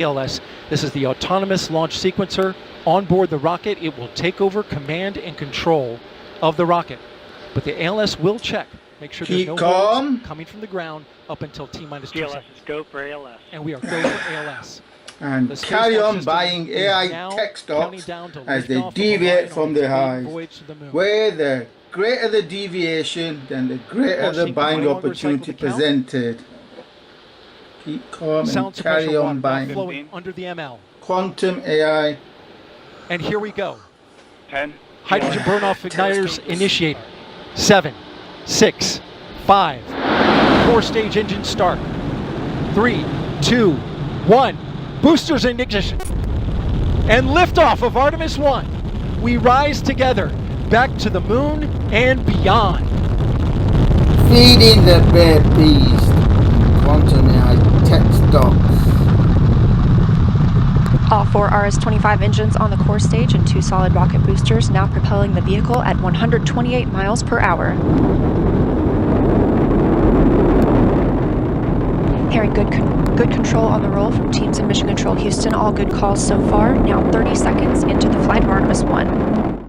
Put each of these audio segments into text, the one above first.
ALS. This is the autonomous launch sequencer. On board the rocket, it will take over command and control of the rocket. But the ALS will check. Make sure there's no holds coming from the ground up until T-minus 2 seconds. Go for ALS. And we are go for ALS. And carry on buying AI tech stocks as they deviate from the highs. Where the greater the deviation, then the greater the buying opportunity presented. Keep calm and carry on buying. Flowing under the ML. Quantum AI. And here we go. 10. Hydrogen burn-off igniters initiated. 7, 6, 5. 4-stage engine start. 3, 2, 1. Boosters in ignition. And liftoff of Artemis 1. We rise together back to the moon and beyond. Feeding the bear beast. Quantum AI tech stocks. All 4 RS-25 engines on the core stage and 2 solid rocket boosters now propelling the vehicle at 128 miles per hour. Hearing good control on the roll from teams in Mission Control Houston. All good calls so far. Now 30 seconds into the flight of Artemis 1.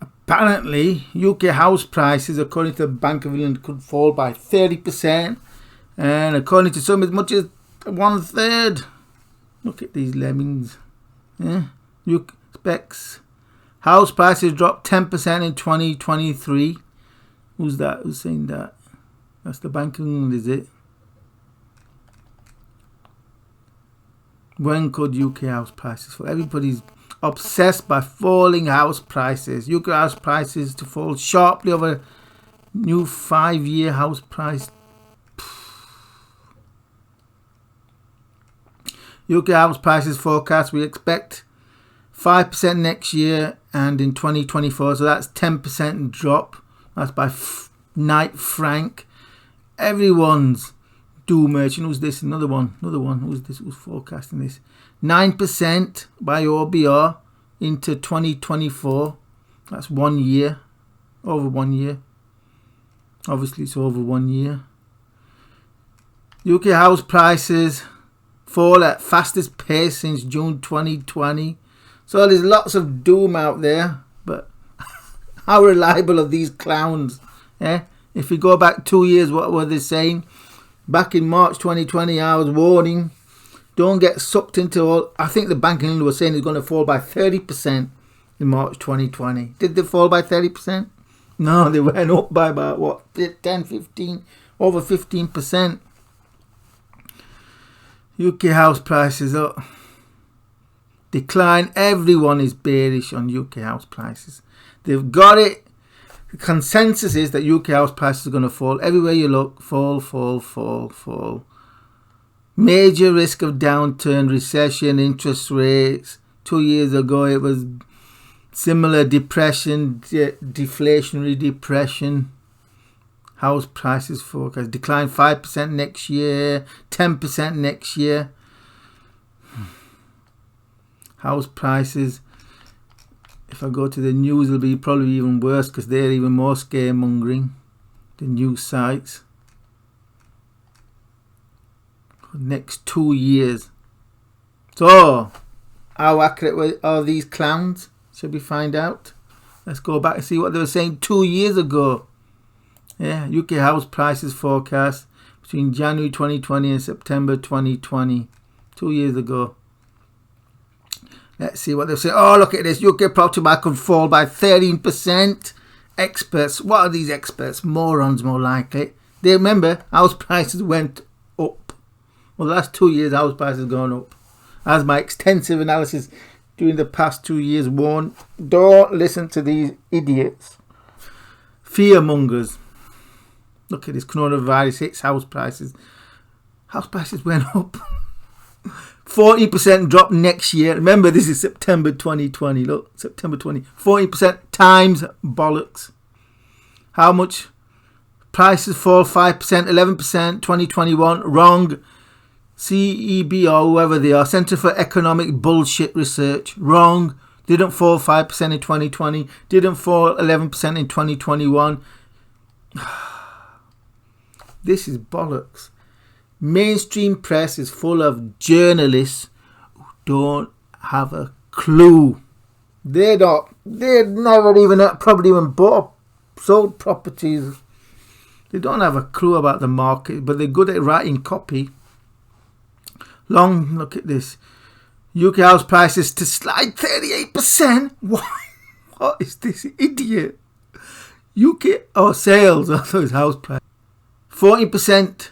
Apparently, UK house prices, according to the Bank of England, could fall by 30%. And according to some, as much as 1/3. Look at these lemmings. Yeah. UK specs. House prices dropped 10% in 2023. Who's that? Who's saying that? That's the Bank of England, is it? When could UK house prices fall? Everybody's obsessed by falling house prices. UK house prices to fall sharply over new 5-year house price. UK house prices forecast, we expect 5% next year and in 2024. So that's 10% drop. That's by Knight Frank. Everyone's doom merchant. Who's this? Another one. Who's this? Who's forecasting this? 9% by OBR into 2024. That's 1 year. Over 1 year. Obviously, it's over 1 year. UK house prices fall at fastest pace since June 2020. So there's lots of doom out there. But how reliable are these clowns? Eh? If we go back 2 years, what were they saying? Back in March 2020, I was warning, don't get sucked into all. I think the Bank of England was saying it's going to fall by 30% in March 2020. Did they fall by 30%? No, they went up by about, what, 10, 15, over 15%. UK house prices up. Decline. Everyone is bearish on UK house prices. They've got it. The consensus is that UK house prices are going to fall. Everywhere you look, fall, fall, fall, fall. Major risk of downturn, recession, interest rates. 2 years ago, it was similar depression, deflationary depression. House prices forecast decline 5% next year, 10% next year. House prices, if I go to the news, it'll be probably even worse because they're even more scaremongering, the news sites. For the next 2 years. So, how accurate are these clowns? Should we find out? Let's go back and see what they were saying 2 years ago. Yeah, UK house prices forecast between January 2020 and September 2020. 2 years ago. Let's see what they say. Oh, look at this. UK property market could fall by 13%. Experts. What are these experts? Morons, more likely. They remember house prices went up. Well, the last 2 years, house prices have gone up. As my extensive analysis during the past 2 years warned, don't listen to these idiots. Fearmongers. Look at this. Coronavirus hits house prices. House prices went up. 40% drop next year. Remember, this is September 2020. Look, September 20. 40% times bollocks. How much? Prices fall 5%, 11%, 2021. Wrong. CEB or whoever they are. Centre for Economic Bullshit Research. Wrong. Didn't fall 5% in 2020. Didn't fall 11% in 2021. This is bollocks. mainstream press is full of journalists who don't have a clue. They've never even probably even bought or sold properties. They don't have a clue about the market, but they're good at writing copy. Look at this. UK house prices to slide 38%. Why? What is this idiot? UK sales, I thought it was house price. 40%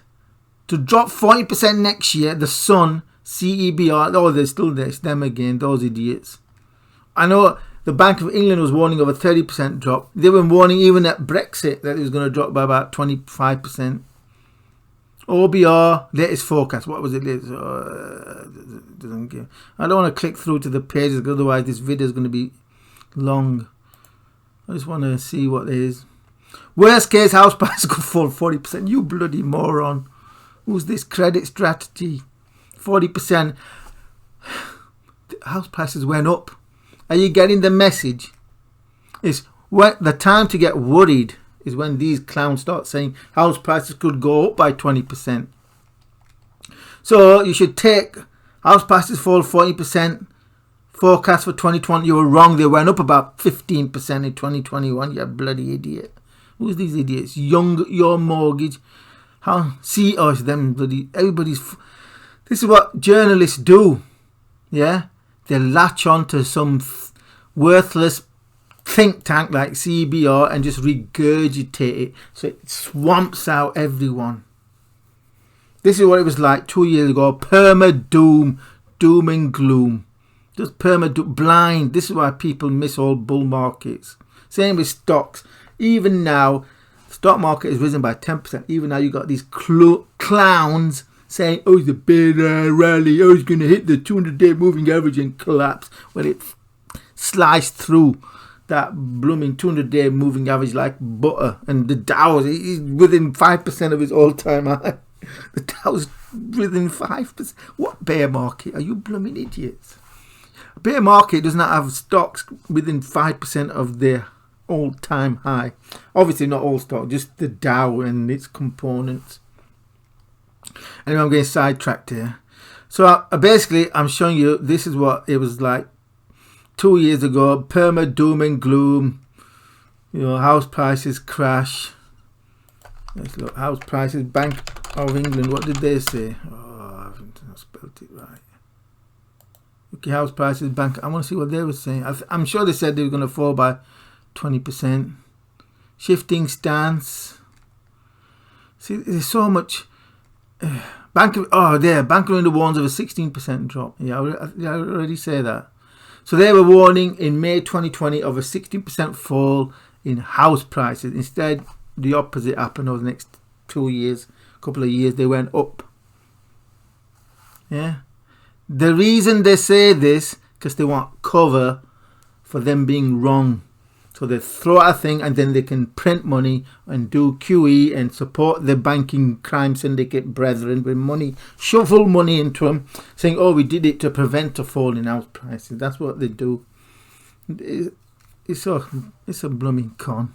to drop 40% next year. The Sun, CEBR, they're still there. It's them again, those idiots. I know the Bank of England was warning of a 30% drop. They were warning even at Brexit that it was going to drop by about 25%. OBR, latest forecast. What was it? Doesn't give. I don't want to click through to the pages, because otherwise this video is going to be long. I just want to see what it is. Worst case, house prices could fall 40%. You bloody moron. Who's this credit strategy? 40%. House prices went up. Are you getting the message? It's when the time to get worried is when these clowns start saying house prices could go up by 20%. So you should take house prices fall 40%. Forecast for 2020, you were wrong. They went up about 15% in 2021. You bloody idiot. Who's these idiots? Your mortgage. It's them bloody. Everybody's. This is what journalists do. Yeah? They latch on to some worthless think tank like CBR and just regurgitate it. So it swamps out everyone. This is what it was like 2 years ago. Perma doom and gloom. Just blind. This is why people miss all bull markets. Same with stocks. Even now, the stock market has risen by 10%. Even now, you got these clowns saying, "Oh, it's a bear rally. Oh, it's going to hit the 200-day moving average and collapse." Well, it sliced through that blooming 200-day moving average like butter. And the Dow is within 5% of its all-time high. The Dow's within 5%. What bear market? Are you blooming idiots? A bear market does not have stocks within 5% of their all-time high. Obviously not all stock, just the Dow and its components. Anyway, I'm getting sidetracked here. So basically I'm showing you this is what it was like 2 years ago. Perma doom and gloom. You know, house prices crash. Let's look. House prices, Bank of England. What did they say? Oh, I haven't spelled it right. Okay, house prices, bank. I want to see what they were saying. I'm sure they said they were going to fall by 20%. Shifting stance. See, there's so much. Bank of England warns of a 16% drop. Yeah, I already say that. So they were warning in May 2020 of a 16% fall in house prices. Instead, the opposite happened over the next 2 years, couple of years. They went up. Yeah. The reason they say this, because they want cover for them being wrong. So they throw out a thing and then they can print money and do QE and support the banking crime syndicate brethren with money, shovel money into them, saying, "Oh, we did it to prevent a fall in house prices." That's what they do. It's a blooming con.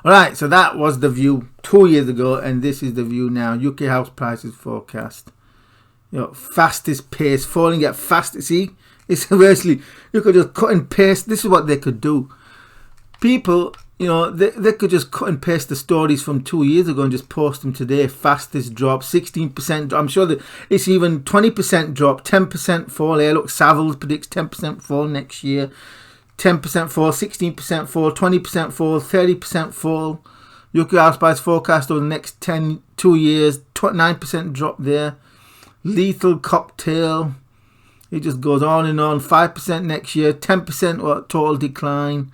Alright, so that was the view 2 years ago, and this is the view now. UK house prices forecast. You know, fastest pace, falling at fastest. See, it's virtually, you could just cut and paste. This is what they could do. People, you know, they could just cut and paste the stories from 2 years ago and just post them today. Fastest drop, 16%. I'm sure that it's even 20% drop, 10% fall. Here, look, Savills predicts 10% fall next year. 10% fall, 16% fall, 20% fall, 30% fall. UK house price forecast over the next 2 years, 9% drop there. Lethal cocktail. It just goes on and on. 5% next year, 10% total decline.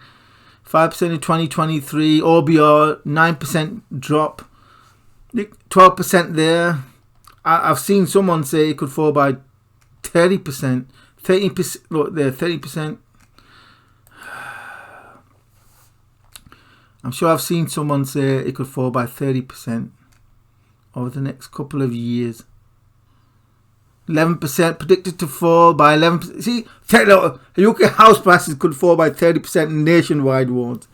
5% in 2023. OBR, 9% drop. 12% there. I've seen someone say it could fall by 30%. 30%, look there, 30%. I'm sure I've seen someone say it could fall by 30% over the next couple of years. 11% predicted to fall by 11%. See, UK house prices could fall by 30% nationwide warns.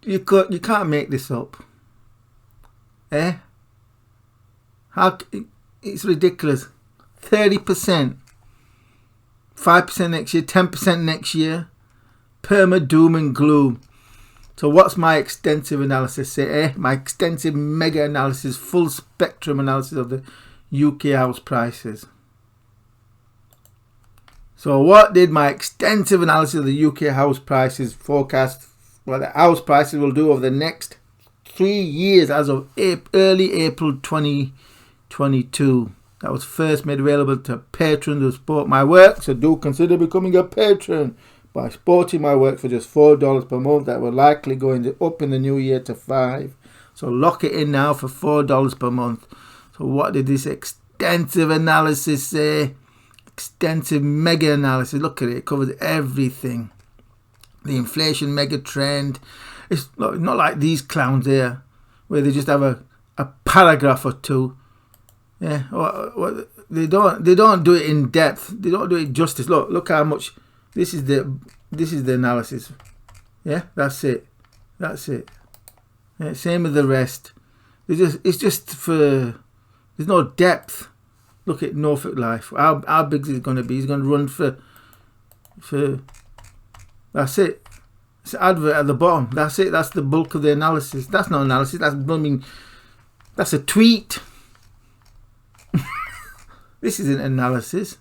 You can't make this up. Eh? It's ridiculous. 30%, 5% next year, 10% next year. Perma doom and gloom. So what's my extensive analysis say? My extensive mega analysis, full spectrum analysis of the UK house prices. So what did my extensive analysis of the UK house prices forecast what the house prices will do over the next 3 years as of early April 2022? That was first made available to patrons who support my work. So do consider becoming a patron by supporting my work for just $4 per month. That will likely go up in the new year to $5. So lock it in now for $4 per month. So what did this extensive analysis say? Extensive mega analysis. Look at it. It covers everything. The inflation mega trend. It's not like these clowns here where they just have a paragraph or two. Yeah, they don't do it in depth. They don't do it justice. Look how much. This is the analysis. Yeah, that's it. Yeah, same with the rest. It's just for. There's no depth. Look at Norfolk Life. How big is it going to be? He's going to run for. That's it. It's an advert at the bottom. That's it. That's the bulk of the analysis. That's not analysis. That's a tweet. This is an analysis.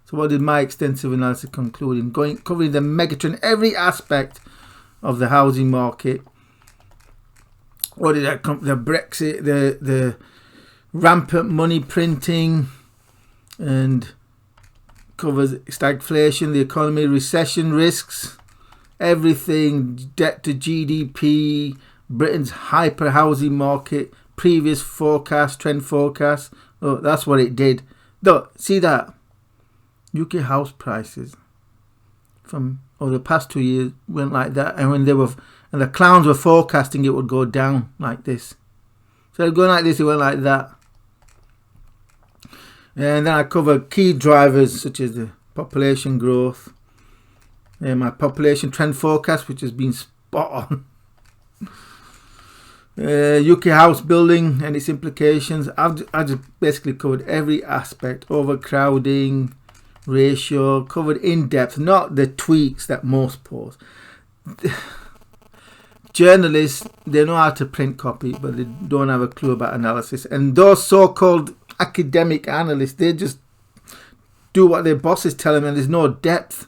So what did my extensive analysis conclude? Covering the megatrend, every aspect of the housing market. What did that come? The Brexit, the rampant money printing, and covers stagflation, the economy, recession risks, everything, debt to GDP, Britain's hyper housing market, previous forecast, trend forecast. Oh, that's what it did. Look, see that? UK house prices from over the past 2 years went like that, and the clowns were forecasting it would go down like this. So it going like this, it went like that. And then I cover key drivers such as the population growth and my population trend forecast, which has been spot on. UK house building and its implications. I just basically covered every aspect. Overcrowding ratio, covered in depth, not the tweaks that most post. Journalists, they know how to print copy, but they don't have a clue about analysis. And those so-called academic analysts, they just do what their bosses tell them, and there's no depth.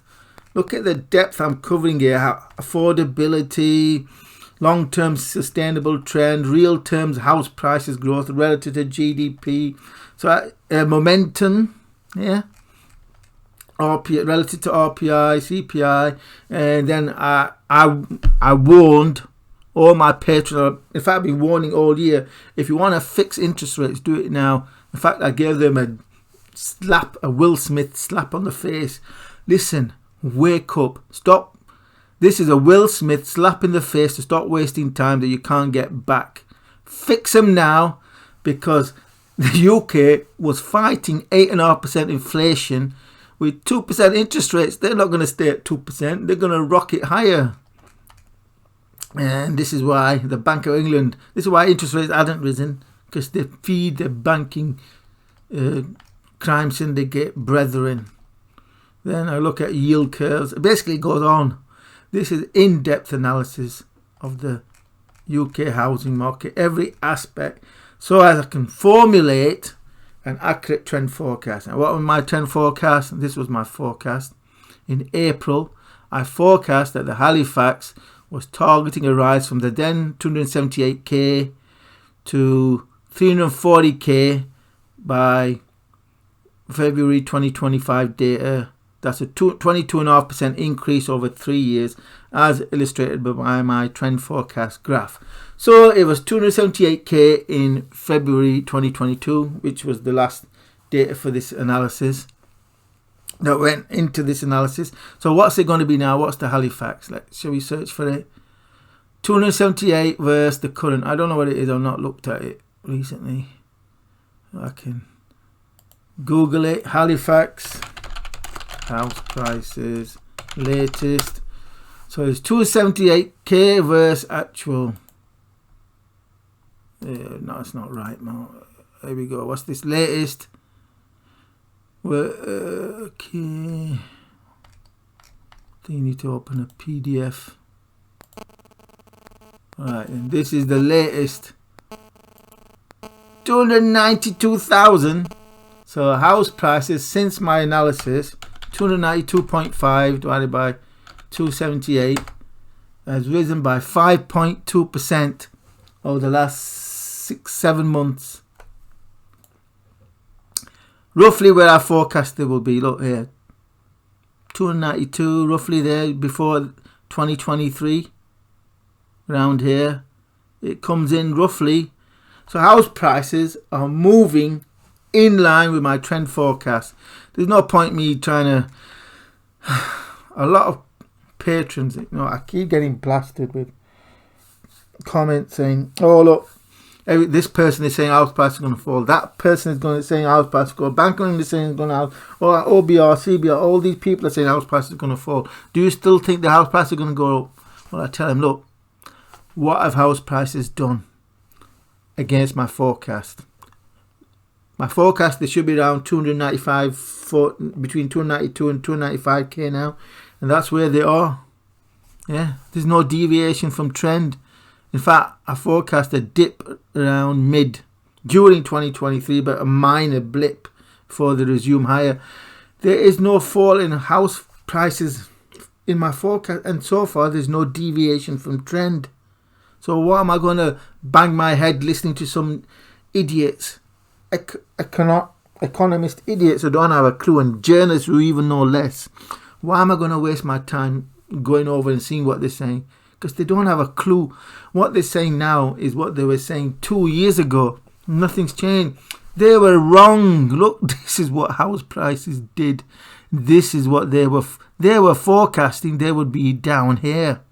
Look at the depth I'm covering here. Affordability, long-term sustainable trend, real terms house prices growth relative to GDP. So momentum, yeah. RPI, relative to RPI, CPI, and then I warned all my patrons. In fact, I've been warning all year. If you want to fix interest rates, do it now. In fact, I gave them a Will Smith slap on the face. Listen, wake up, stop. This is a Will Smith slap in the face to stop wasting time that you can't get back. Fix them now, because the UK was fighting 8.5% inflation. With 2% interest rates, they're not going to stay at 2%. They're going to rocket higher. And this is why the Bank of England, this is why interest rates hadn't risen, because they feed the banking crime syndicate brethren. Then I look at yield curves. It basically goes on. This is in-depth analysis of the UK housing market, every aspect, so as I can formulate an accurate trend forecast. And what was my trend forecast? This was my forecast. In April, I forecast that the Halifax was targeting a rise from the then 278k to 340k by February 2025 data. That's a 22.5% increase over 3 years, as illustrated by my trend forecast graph. So it was 278k in February 2022, which was the last data for this analysis that went into this analysis. So what's it going to be now? What's the Halifax? Shall we search for it? 278 versus the current. I don't know what it is. I've not looked at it recently. I can Google it. Halifax house prices latest. So it's 278k versus actual. No, it's not right, man. There we go. What's this latest? Well, okay. I think you need to open a PDF. Alright, and this is the latest. 292,000. So house prices since my analysis, 292.5 divided by 278 has risen by 5.2% over the last 6-7 months. Roughly where I forecast it will be. Look here, 292 roughly there before 2023. Around here it comes in roughly. So house prices are moving in line with my trend forecast. There's no point me trying to a lot of patrons, I keep getting blasted with comments saying, oh look, this person is saying house price is going to fall, that person is going to saying house price is going to, Bank of England is saying it's going to house, or OBR, CBR, all these people are saying house price is going to fall. Do you still think the house price is going to go up? Well, I tell them, look, what have house prices done against my forecast? My forecast, they should be around 295, between 292 and 295k now, and that's where they are. Yeah, there's no deviation from trend. In fact, I forecast a dip around mid during 2023, but a minor blip before they resume higher. There is no fall in house prices in my forecast, and so far there's no deviation from trend. So what am I going to bang my head listening to some idiots, economist idiots who don't have a clue, and journalists who even know less? Why am I going to waste my time going over and seeing what they're saying? Because they don't have a clue. What they're saying now is what they were saying 2 years ago. Nothing's changed. They were wrong. Look, this is what house prices did. This is what they were forecasting. They would be down here.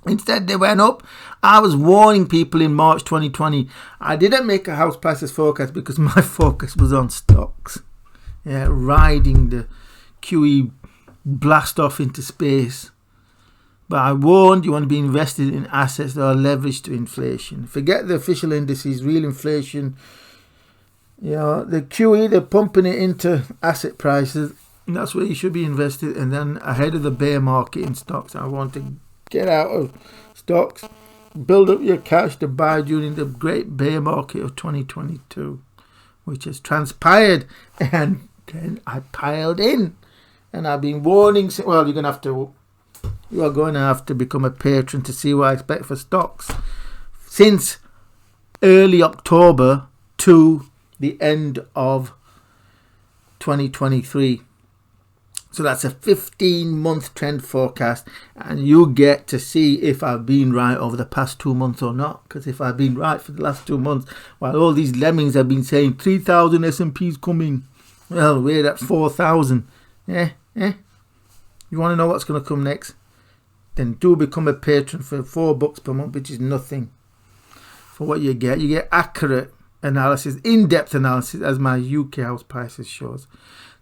Instead, they went up. I was warning people in March 2020. I didn't make a house prices forecast because my focus was on stocks. Yeah, riding the QE blast off into space. But I warned you want to be invested in assets that are leveraged to inflation. Forget the official indices, real inflation. The QE, they're pumping it into asset prices. And that's where you should be invested. And then ahead of the bear market in stocks, I want to get out of stocks, build up your cash to buy during the great bear market of 2022, which has transpired. And then I piled in. And I've been warning, well, you are going to have to become a patron to see what I expect for stocks since early October to the end of 2023. So that's a 15-month trend forecast, and you get to see if I've been right over the past 2 months or not. Because if I've been right for the last 2 months, while all these lemmings have been saying 3,000 S&Ps coming, well, we're at 4,000. You want to know what's going to come next? Then do become a patron for $4 per month, which is nothing. For what you get accurate analysis, in-depth analysis, as my UK house prices shows.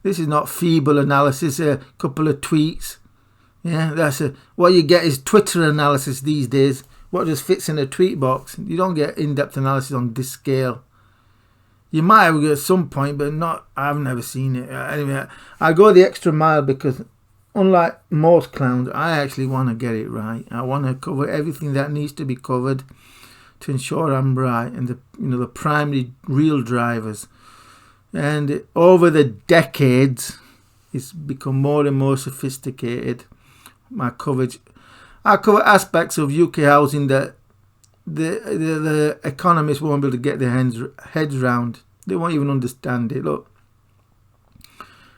This is not feeble analysis, a couple of tweets. What you get is Twitter analysis these days. What just fits in a tweet box. You don't get in-depth analysis on this scale. You might have at some point, but not. I've never seen it. Anyway, I go the extra mile because, unlike most clowns, I actually want to get it right. I want to cover everything that needs to be covered to ensure I'm right, and the primary real drivers. And over the decades, it's become more and more sophisticated. My coverage, I cover aspects of UK housing that the economists won't be able to get their heads round. They won't even understand it. Look,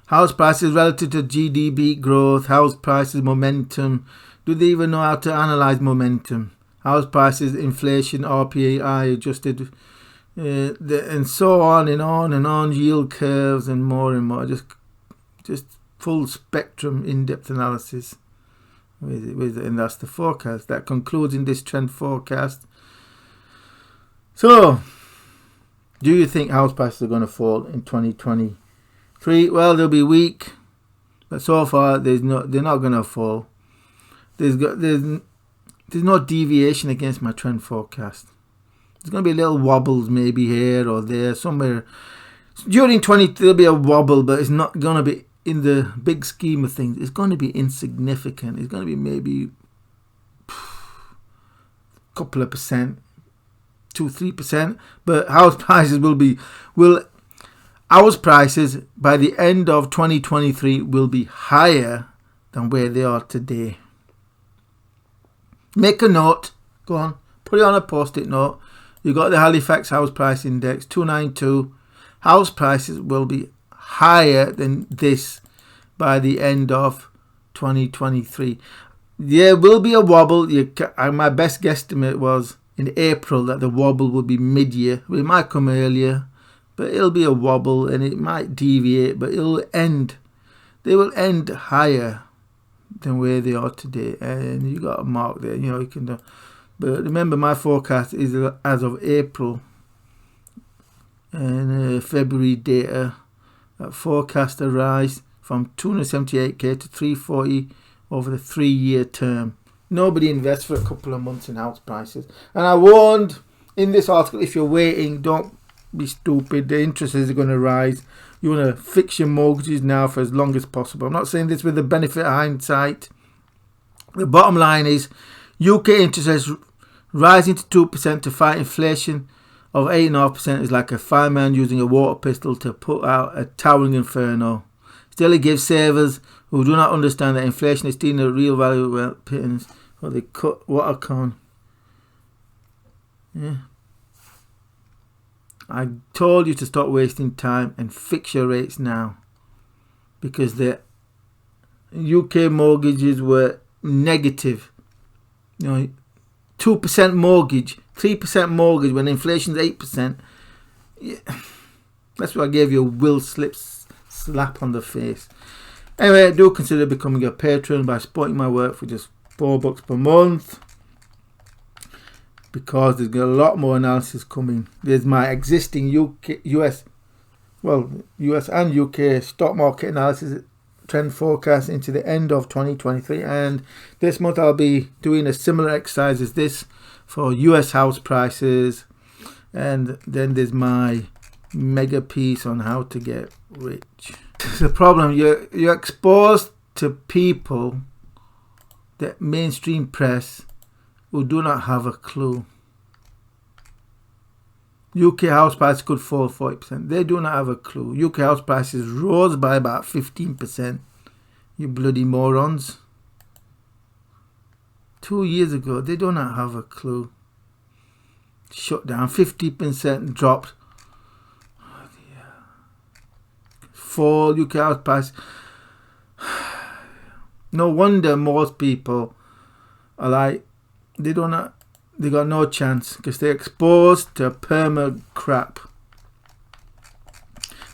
house prices relative to GDP growth, house prices momentum. Do they even know how to analyze momentum? House prices, inflation, RPI adjusted, and so on and on and on. Yield curves and more. Just full spectrum in-depth analysis. And that's the forecast. That concludes in this trend forecast. So, do you think house prices are going to fall in 2023? Well, they'll be weak, but so far they're not going to fall. There's no deviation against my trend forecast. There's going to be little wobbles maybe here or there, somewhere. During 20, there'll be a wobble, but it's not going to be, in the big scheme of things, it's going to be insignificant. It's going to be maybe a couple of percent, 2-3%. But house prices house prices by the end of 2023 will be higher than where they are today. Make a note. Go on. Put it on a post-it note. You got the Halifax house price index 292. House prices will be higher than this by the end of 2023. There will be a wobble. My best guesstimate was in April that the wobble will be mid-year. It might come earlier, but it'll be a wobble and it might deviate, but it'll end. They will end higher than where they are today, and you got a mark there. You know, you can do. But remember, my forecast is as of April, and February data that forecast a rise from 278k to 340 over the 3-year term. Nobody invests for a couple of months in house prices, and I warned in this article, if you're waiting, don't be stupid. The interest is going to rise. You want to fix your mortgages now for as long as possible. I'm not saying this with the benefit of hindsight. The bottom line is UK interest rates rising to 2% to fight inflation of 8.5% is like a fireman using a water pistol to put out a towering inferno. Still, it gives savers who do not understand that inflation is stealing the real value of wealth pittance, or they cut what I can. Yeah. I told you to stop wasting time and fix your rates now, because the UK mortgages were negative. You know, 2% mortgage, 3% mortgage when inflation's 8%. Yeah. That's why I gave you a Will slap on the face. Anyway, do consider becoming a patron by supporting my work for just $4 per month, because there's a lot more analysis coming. There's my existing US and UK stock market analysis trend forecast into the end of 2023, and this month I'll be doing a similar exercise as this for US house prices, and then there's my mega piece on how to get rich. The problem, you're exposed to people, the mainstream press, who do not have a clue. UK house prices could fall 40%. They do not have a clue. UK house prices rose by about 15%. You bloody morons. 2 years ago, they do not have a clue. Shut down. 50% dropped. Oh dear. Fall UK house price. No wonder most people are like, they got no chance because they're exposed to Perma crap.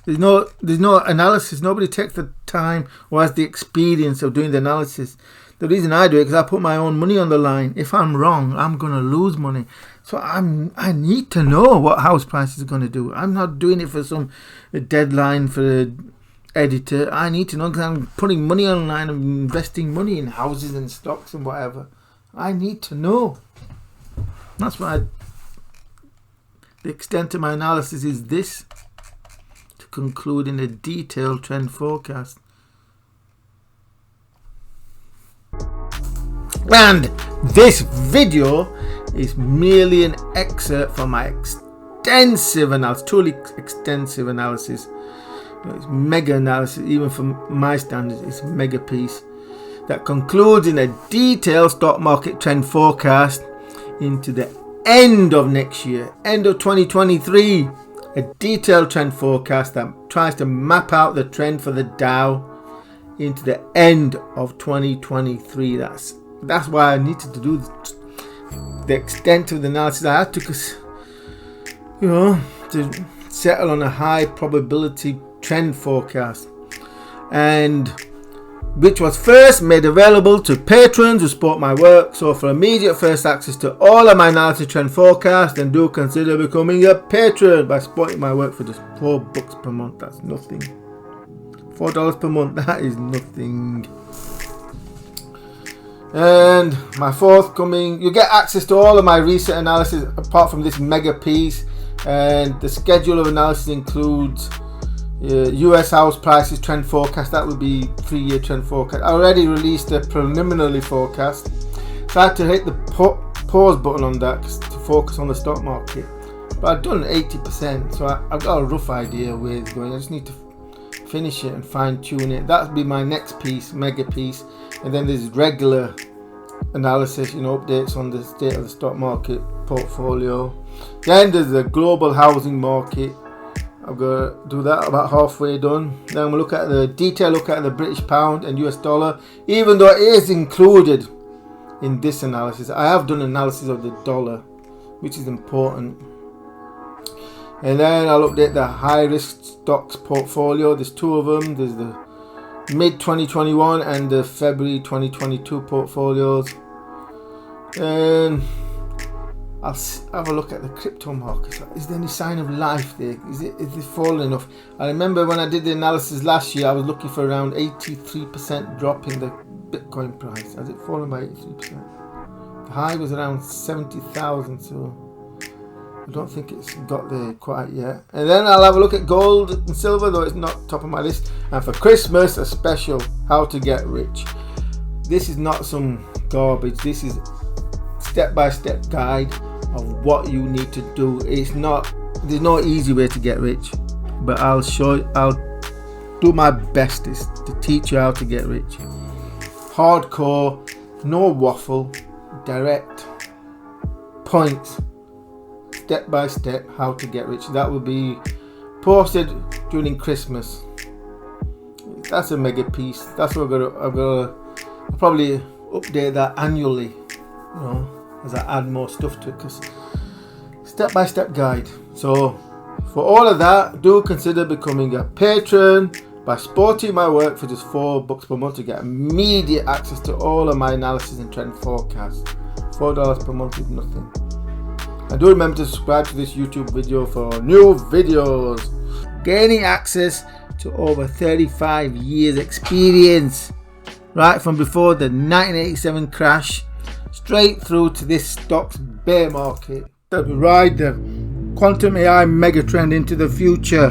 There's no analysis. Nobody takes the time or has the experience of doing the analysis. The reason I do it is because I put my own money on the line. If I'm wrong, I'm going to lose money. So I need to know what house prices are going to do. I'm not doing it for some deadline for the editor. I need to know because I'm putting money online and investing money in houses and stocks and whatever. I need to know. That's why the extent of my analysis is this, to conclude in a detailed trend forecast. And this video is merely an excerpt from my extensive analysis, truly extensive analysis. It's mega analysis, even from my standards, it's a mega piece that concludes in a detailed stock market trend forecast into the end of next year, end of 2023, a detailed trend forecast that tries to map out the trend for the Dow into the end of 2023. That's why I needed to do the extent of the analysis I had to, because, you know, to settle on a high probability trend forecast, and which was first made available to patrons who support my work. So for immediate first access to all of my analysis trend forecast, then do consider becoming a patron by supporting my work for just $4 per month. That's nothing. $4 per month, that is nothing. And my forthcoming, you get access to all of my recent analysis apart from this mega piece, and the schedule of analysis includes US house prices trend forecast. That would be 3-year trend forecast. I already released a preliminary forecast, so I had to hit the pause button on that to focus on the stock market, but I've done 80%, so I've got a rough idea where it's going. I just need to finish it and fine tune it. That'll be my next piece, mega piece. And then there's regular analysis, updates on the state of the stock market portfolio. Then there's the global housing market. I'm going to do that about halfway done. Then I'm going to look at the detailed look at the British pound and US dollar, even though it is included in this analysis. I have done analysis of the dollar, which is important. And then I'll update the high risk stocks portfolio. There's 2 of them. There's the mid 2021 and the February 2022 portfolios. And I'll have a look at the crypto markets. Is there any sign of life there? Is it falling enough? I remember when I did the analysis last year, I was looking for around 83% drop in the Bitcoin price. Has it fallen by 83%? The high was around 70,000, so I don't think it's got there quite yet. And then I'll have a look at gold and silver, though it's not top of my list. And for Christmas, a special how to get rich. This is not some garbage. This is step-by-step guide of what you need to do. There's no easy way to get rich, but I'll do my bestest to teach you how to get rich. Hardcore, no waffle, direct points, step by step how to get rich. That will be posted during Christmas. That's a mega piece. That's what I'll probably update that annually, as I add more stuff to it, because step by step guide. So for all of that, do consider becoming a patron by supporting my work for just $4 per month to get immediate access to all of my analysis and trend forecasts. $4 per month is nothing. And do remember to subscribe to this YouTube video for new videos. Gaining access to over 35 years experience, right from before the 1987 crash straight through to this stock's bear market. Ride the quantum AI megatrend into the future.